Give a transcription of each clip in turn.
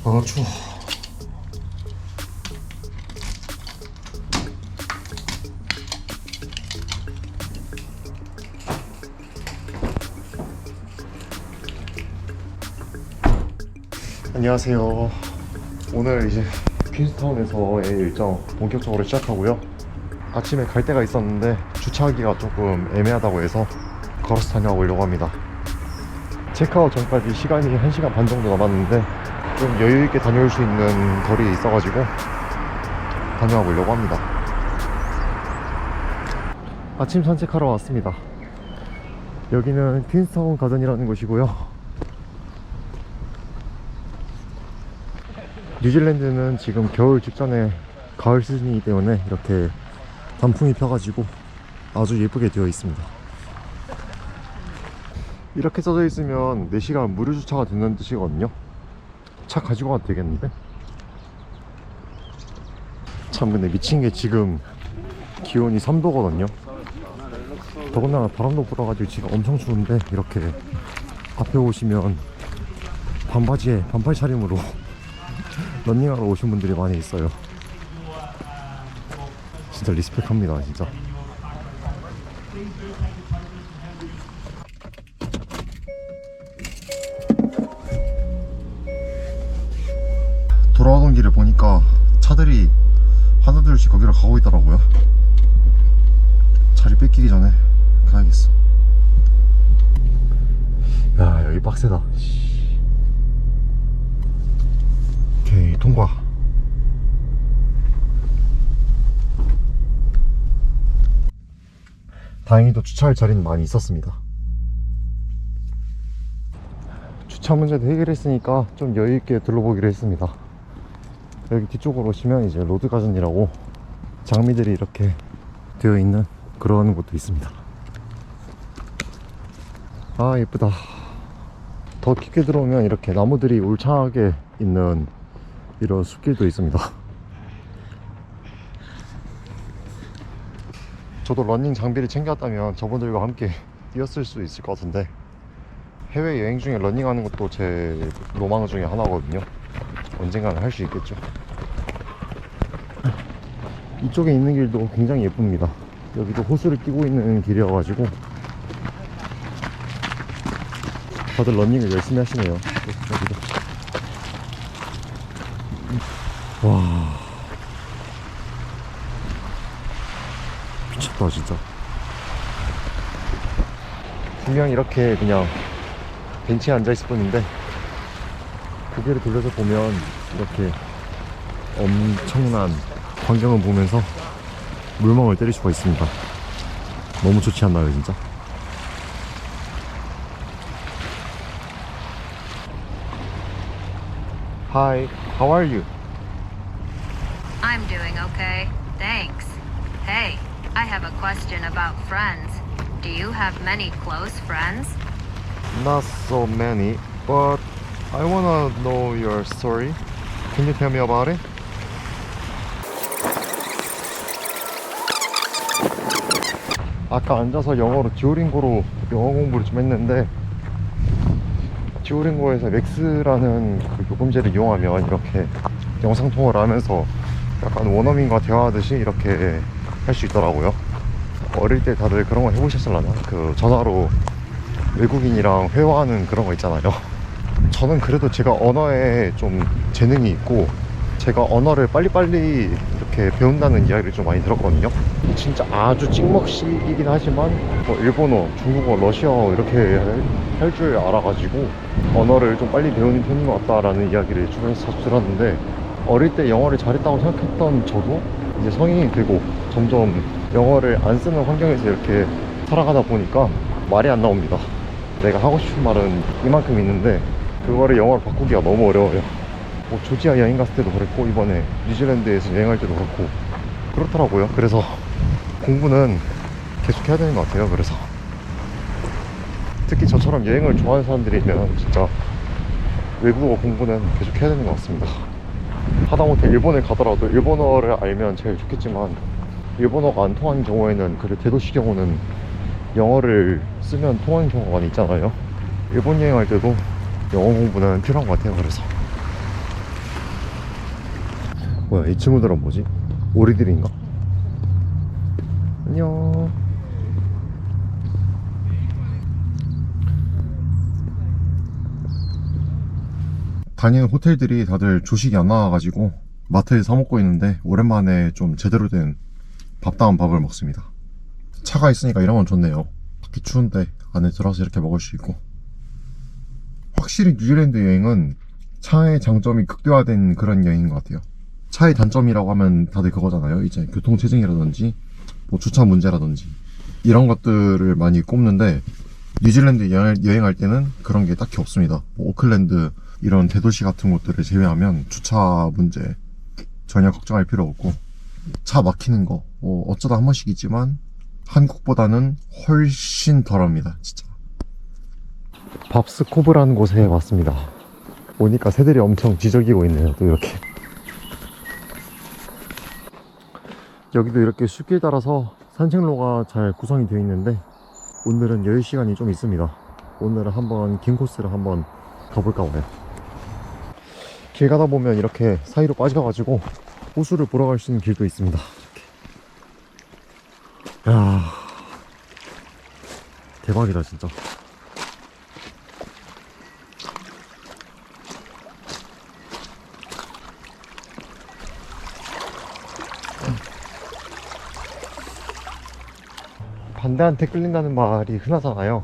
아 추워. 안녕하세요. 오늘 이제 퀸스타운에서의 일정 본격적으로 시작하고요. 아침에 갈 데가 있었는데 주차하기가 조금 애매하다고 해서 걸어서 다녀오려고 합니다. 체크아웃 전까지 시간이 1시간 반 정도 남았는데 좀 여유있게 다녀올 수 있는 거리에 있어가지고 다녀와 보려고 합니다. 아침 산책하러 왔습니다. 여기는 퀸스타운 가든이라는 곳이고요. 뉴질랜드는 지금 겨울 직전에 가을 시즌이기 때문에 이렇게 단풍이 펴가지고 아주 예쁘게 되어 있습니다. 이렇게 써져 있으면 4시간 무료 주차가 된다는 뜻이거든요. 차 가지고 가도 되겠는데? 참 근데 미친게 지금 기온이 3도거든요 더군다나 바람도 불어가지고 지금 엄청 추운데 이렇게 앞에 오시면 반바지에 반팔 차림으로 런닝하러 오신 분들이 많이 있어요. 진짜 리스펙합니다 진짜. 돌아오던 길에 보니까 차들이 하나둘씩 거기로 가고 있더라고요. 자리 뺏기기 전에 가야겠어. 야 여기 빡세다. 오케이 통과. 다행히도 주차할 자리는 많이 있었습니다. 주차 문제도 해결했으니까 좀 여유있게 둘러보기로 했습니다. 여기 뒤쪽으로 오시면 이제 로드 가든이라고 장미들이 이렇게 되어 있는 그런 곳도 있습니다. 아 예쁘다. 더 깊게 들어오면 이렇게 나무들이 울창하게 있는 이런 숲길도 있습니다. 저도 러닝 장비를 챙겼다면 저분들과 함께 뛰었을 수 있을 것 같은데 해외여행 중에 러닝하는 것도 제 로망 중에 하나거든요. 언젠가는 할 수 있겠죠. 이쪽에 있는 길도 굉장히 예쁩니다. 여기도 호수를 끼고 있는 길이어가지고 다들 러닝을 열심히 하시네요. 여기도. 와 미쳤다 진짜. 분명 이렇게 그냥 벤치에 앉아있을 뿐인데 고개를 돌려서 보면 이렇게 엄청난 광경을 보면서 물멍을 때릴 수가 있습니다. 너무 좋지 않나요 진짜? Hi, how are you? I'm doing okay, thanks. Hey, I have a question about friends. Do you have many close friends? Not so many, but I wanna know your story. Can you tell me about it? 아까 앉아서 영어로 듀오링고로 영어 공부를 좀 했는데 듀오링고에서 맥스라는 그 요금제를 이용하면 이렇게 영상통화를 하면서 약간 원어민과 대화하듯이 이렇게 할 수 있더라고요. 어릴 때 다들 그런 거 해보셨을라나? 그 전화로 외국인이랑 회화하는 그런 거 있잖아요. 저는 그래도 제가 언어에 좀 재능이 있고 제가 언어를 빨리빨리 이렇게 배운다는 이야기를 좀 많이 들었거든요. 진짜 아주 찍먹식이긴 하지만 뭐 일본어, 중국어, 러시아어 이렇게 할 줄 알아가지고 언어를 좀 빨리 배우는 편인 것 같다라는 이야기를 주변에서 자주 들었는데 어릴 때 영어를 잘했다고 생각했던 저도 이제 성인이 되고 점점 영어를 안 쓰는 환경에서 이렇게 살아가다 보니까 말이 안 나옵니다. 내가 하고 싶은 말은 이만큼 있는데 그거를 영어로 바꾸기가 너무 어려워요. 뭐 조지아 여행 갔을 때도 그랬고 이번에 뉴질랜드에서 여행할 때도 그렇고 그렇더라고요. 그래서 공부는 계속 해야 되는 것 같아요. 그래서 특히 저처럼 여행을 좋아하는 사람들이면 진짜 외국어 공부는 계속 해야 되는 것 같습니다. 하다못해 일본에 가더라도 일본어를 알면 제일 좋겠지만 일본어가 안 통하는 경우에는 그래 대도시 경우는 영어를 쓰면 통하는 경우가 많이 있잖아요. 일본 여행할 때도 영어 공부는 필요한 것 같아요. 그래서 뭐야, 이 친구들은 뭐지? 오리들인가? 안녕. 다니는 호텔들이 다들 조식이 안 나와가지고 마트에 사 먹고 있는데, 오랜만에 좀 제대로 된 밥다운 밥을 먹습니다. 차가 있으니까 이런 건 좋네요. 밖에 추운데 안에 들어서 이렇게 먹을 수 있고. 확실히 뉴질랜드 여행은 차의 장점이 극대화된 그런 여행인 것 같아요. 차의 단점이라고 하면 다들 그거잖아요. 이제 교통체증이라든지 뭐 주차 문제라든지 이런 것들을 많이 꼽는데, 뉴질랜드 여행할 때는 그런 게 딱히 없습니다. 뭐 오클랜드 이런 대도시 같은 곳들을 제외하면 주차 문제 전혀 걱정할 필요 없고, 차 막히는 거 뭐 어쩌다 한 번씩 있지만 한국보다는 훨씬 덜합니다. 진짜. 밥스코브라는 곳에 왔습니다. 오니까 새들이 엄청 지저귀고 있네요. 또 이렇게 여기도 이렇게 숲길 따라서 산책로가 잘 구성이 되어 있는데, 오늘은 여유 시간이 좀 있습니다. 오늘은 한번 긴 코스를 한번 가볼까 봐요. 길 가다 보면 이렇게 사이로 빠져가지고 호수를 보러 갈 수 있는 길도 있습니다. 이렇게. 야, 대박이다 진짜. 반대한테 끌린다는 말이 흔하잖아요.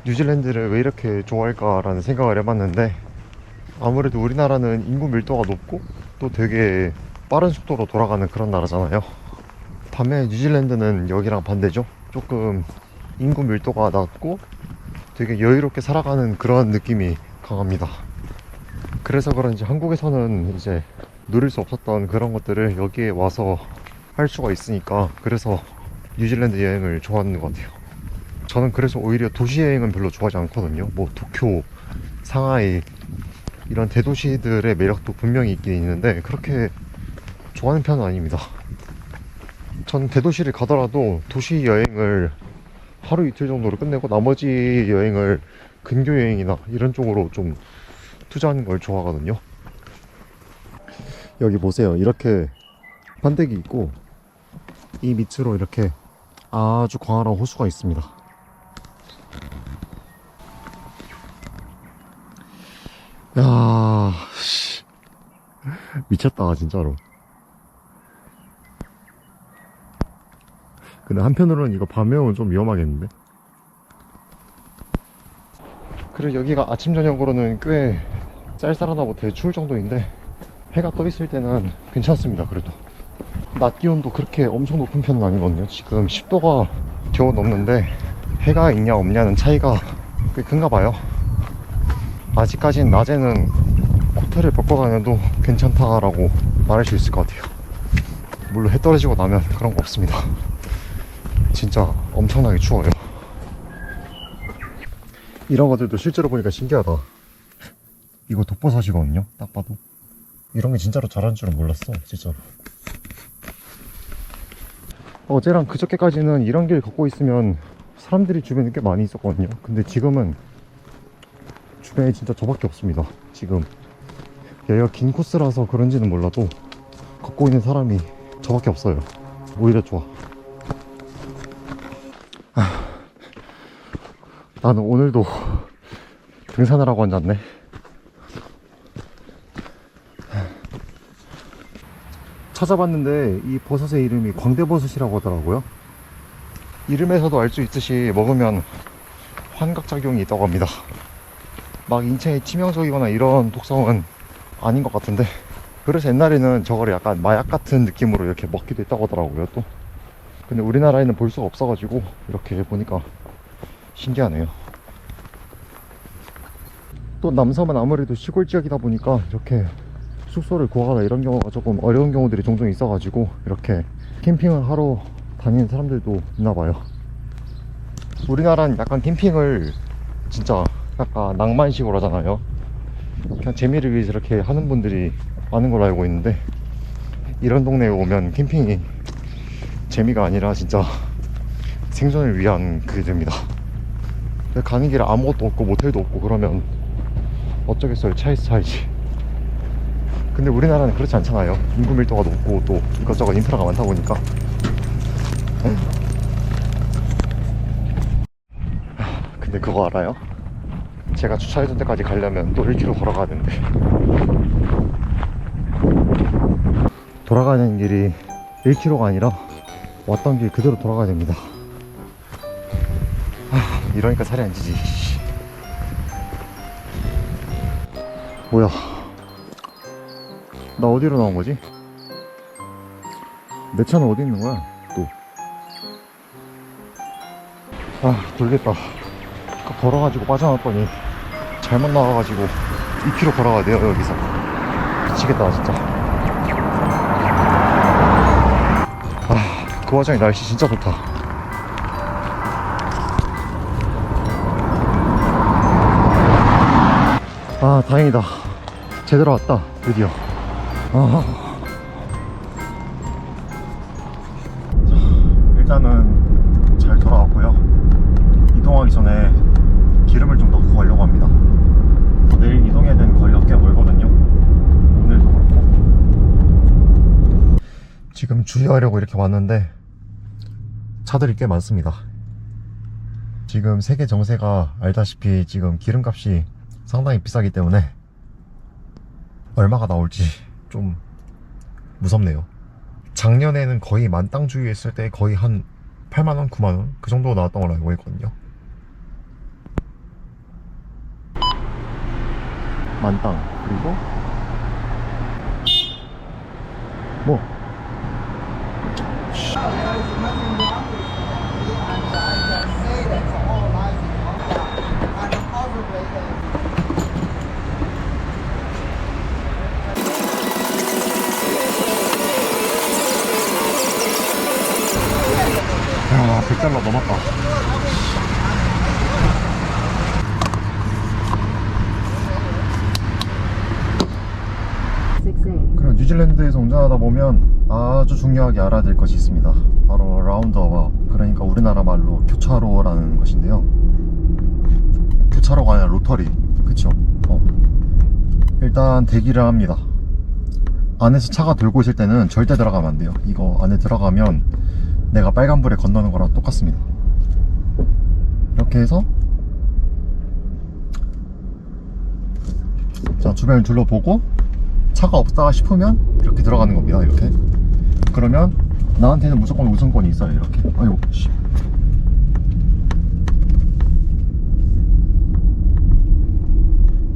뉴질랜드를 왜 이렇게 좋아할까 라는 생각을 해봤는데, 아무래도 우리나라는 인구 밀도가 높고 또 되게 빠른 속도로 돌아가는 그런 나라잖아요. 반면에 뉴질랜드는 여기랑 반대죠. 조금 인구 밀도가 낮고 되게 여유롭게 살아가는 그런 느낌이 강합니다. 그래서 그런지 한국에서는 이제 누릴 수 없었던 그런 것들을 여기에 와서 할 수가 있으니까, 그래서 뉴질랜드 여행을 좋아하는 것 같아요. 저는 그래서 오히려 도시 여행은 별로 좋아하지 않거든요. 뭐 도쿄, 상하이 이런 대도시들의 매력도 분명히 있긴 있는데 그렇게 좋아하는 편은 아닙니다. 전 대도시를 가더라도 도시 여행을 하루 이틀 정도로 끝내고 나머지 여행을 근교 여행이나 이런 쪽으로 좀 투자하는 걸 좋아하거든요. 여기 보세요. 이렇게 판대기 있고 이 밑으로 이렇게 아주 광활한 호수가 있습니다. 야, 미쳤다 진짜로. 근데 한편으로는 이거 밤에 오면 좀 위험하겠는데. 그리고 여기가 아침 저녁으로는 꽤 쌀쌀하다고 되게 추울 정도인데, 해가 떠 있을 때는 괜찮습니다. 그래도 낮 기온도 그렇게 엄청 높은 편은 아니거든요. 지금 10도가 겨우 넘는데 해가 있냐 없냐는 차이가 꽤 큰가 봐요. 아직까진 낮에는 코트를 벗고 다녀도 괜찮다라고 말할 수 있을 것 같아요. 물론 해 떨어지고 나면 그런 거 없습니다. 진짜 엄청나게 추워요. 이런 것들도 실제로 보니까 신기하다. 이거 독버섯이거든요. 딱 봐도 이런 게 진짜로 자란 줄은 몰랐어. 진짜로. 어제랑 그저께까지는 이런 길 걷고 있으면 사람들이 주변에 꽤 많이 있었거든요. 근데 지금은 주변에 진짜 저밖에 없습니다. 지금 여기가 긴 코스라서 그런지는 몰라도 걷고 있는 사람이 저밖에 없어요. 오히려 좋아. 나는 오늘도 등산을 하고 앉았네. 찾아봤는데 이 버섯의 이름이 광대버섯이라고 하더라고요. 이름에서도 알 수 있듯이 먹으면 환각작용이 있다고 합니다. 막 인체에 치명적이거나 이런 독성은 아닌 것 같은데, 그래서 옛날에는 저거를 약간 마약 같은 느낌으로 이렇게 먹기도 했다고 하더라고요. 또 근데 우리나라에는 볼 수가 없어가지고 이렇게 보니까 신기하네요. 또 남섬은 아무래도 시골 지역이다 보니까 이렇게 숙소를 구하거나 이런 경우가 조금 어려운 경우들이 종종 있어가지고 이렇게 캠핑을 하러 다니는 사람들도 있나봐요. 우리나라는 약간 캠핑을 진짜 약간 낭만식으로 하잖아요. 그냥 재미를 위해서 이렇게 하는 분들이 많은 걸로 알고 있는데, 이런 동네에 오면 캠핑이 재미가 아니라 진짜 생존을 위한 그게 됩니다. 가는 길에 아무것도 없고 모텔도 없고 그러면 어쩌겠어요. 차에서 살지. 근데 우리나라는 그렇지 않잖아요. 인구 밀도가 높고 또 이것저것 인프라가 많다 보니까. 근데 그거 알아요? 제가 주차해준 데까지 가려면 또 1km 걸어가야 된대. 돌아가는 길이 1km가 아니라 왔던 길 그대로 돌아가야 됩니다. 이러니까 살이 안 찌지. 뭐야, 나 어디로 나온 거지? 내 차는 어디 있는 거야 또? 돌겠다. 아까 걸어가지고 빠져나왔더니 잘못 나와가지고 2km 걸어가야 돼요 여기서. 미치겠다 진짜. 그 와중에 날씨 진짜 좋다. 다행이다. 제대로 왔다 드디어. 일단은 잘 돌아왔고요. 이동하기 전에 기름을 좀 넣고 가려고 합니다. 내일 이동해야 되는 거리가 꽤 멀거든요. 오늘도 그렇고. 지금 주유하려고 이렇게 왔는데 차들이 꽤 많습니다. 지금 세계 정세가 알다시피 지금 기름값이 상당히 비싸기 때문에 얼마가 나올지 좀 무섭네요. 작년에는 거의 만땅 주유했을 때 거의 한 8만원, 9만원 그 정도 나왔던 걸로 알고 있거든요. 만땅. 그리고 뭐 $100 넘었다. 그럼 뉴질랜드에서 운전하다 보면 아주 중요하게 알아야 될 것이 있습니다. 바로 라운드어바웃, 그러니까 우리나라 말로 교차로라는 것인데요. 교차로가 아니라 로터리, 그쵸? 일단 대기를 합니다. 안에서 차가 돌고 있을 때는 절대 들어가면 안 돼요. 이거 안에 들어가면 내가 빨간불에 건너는 거랑 똑같습니다. 이렇게 해서 자, 주변을 둘러보고 차가 없다 싶으면 이렇게 들어가는 겁니다. 이렇게. 그러면 나한테는 무조건 우선권이 있어요. 이렇게. 아이고 씨.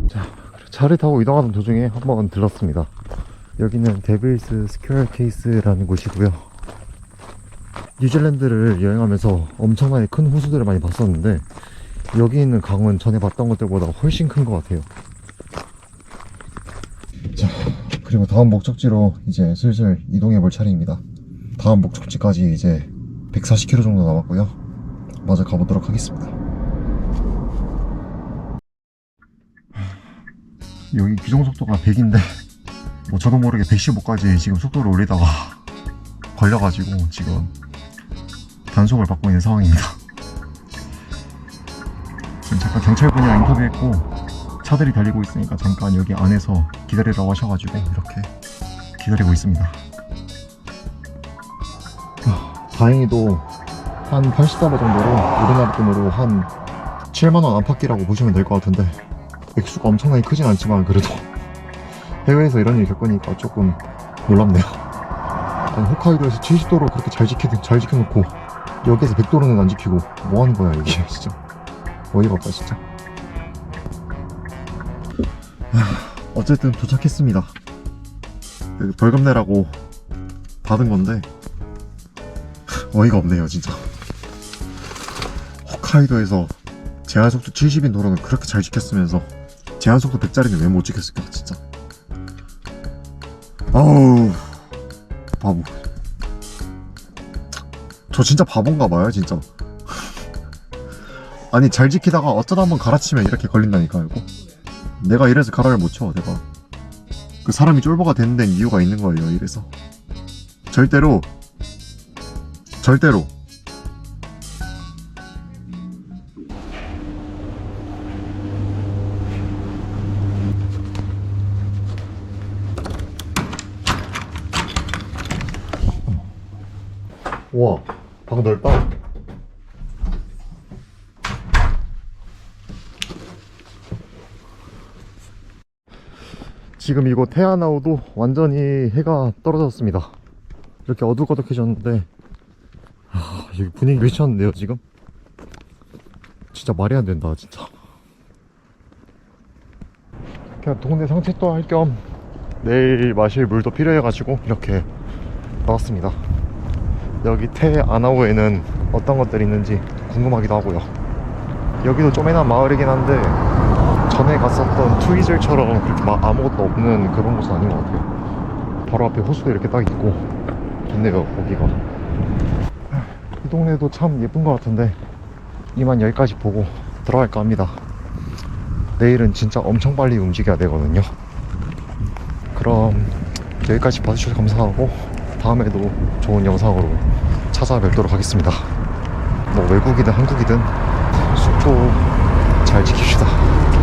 자, 차를 타고 이동하던 도중에 한번 들렀습니다. 여기는 데빌스 스퀘어 케이스라는 곳이고요. 뉴질랜드를 여행하면서 엄청나게 큰 호수들을 많이 봤었는데 여기 있는 강은 전에 봤던 것들보다 훨씬 큰 것 같아요. 자, 그리고 다음 목적지로 이제 슬슬 이동해 볼 차례입니다. 다음 목적지까지 이제 140km 정도 남았고요. 마저 가보도록 하겠습니다. 여기 규정속도가 100인데 뭐 저도 모르게 115까지 지금 속도를 올리다가 걸려가지고 지금 단속을 받고 있는 상황입니다. 지금 잠깐 경찰분이랑 인터뷰했고 차들이 달리고 있으니까 잠깐 여기 안에서 기다리라고 하셔가지고 이렇게 기다리고 있습니다. 다행히도 한 80달러 정도로 우리나라 돈으로 한 7만원 안팎이라고 보시면 될 것 같은데 액수가 엄청나게 크진 않지만 그래도 해외에서 이런 일 겪으니까 조금 놀랍네요. 아니, 홋카이도에서 70도로 그렇게 잘 지켜놓고 여기에서 100도로는 안 지키고 뭐 하는 거야 이게. 진짜 어이가 없다 진짜. 어쨌든 도착했습니다. 벌금 내라고 받은 건데 어이가 없네요 진짜. 홋카이도에서 제한속도 70인 도로는 그렇게 잘 지켰으면서 제한속도 100짜리는 왜 못 지켰을까 진짜. 아우 바보. 저 진짜 바본가봐요 진짜. 아니 잘 지키다가 어쩌다 한번 갈아치면 이렇게 걸린다니까. 이거 내가 이래서 가라를 못 쳐. 내가 그 사람이 쫄보가 되는 데는 이유가 있는 거예요. 이래서 절대로 우와, 방 넓다. 지금 이곳 테아나우도 완전히 해가 떨어졌습니다. 이렇게 어둑어둑해졌는데 여기 분위기 미쳤는데요 지금? 진짜 말이 안 된다 진짜. 그냥 동네 산책도 할 겸 내일 마실 물도 필요해가지고 이렇게 나왔습니다. 여기 테아나우에는 어떤 것들이 있는지 궁금하기도 하고요. 여기도 쪼매난 마을이긴 한데 전에 갔었던 트위즐처럼 그렇게 막 아무것도 없는 그런 곳은 아닌 것 같아요. 바로 앞에 호수도 이렇게 딱 있고 좋네요 거기가. 이 동네도 참 예쁜 것 같은데 이만 여기까지 보고 들어갈까 합니다. 내일은 진짜 엄청 빨리 움직여야 되거든요. 그럼 여기까지 봐주셔서 감사하고 다음에도 좋은 영상으로 찾아뵙도록 하겠습니다. 뭐 외국이든 한국이든 숙소 잘 지킵시다.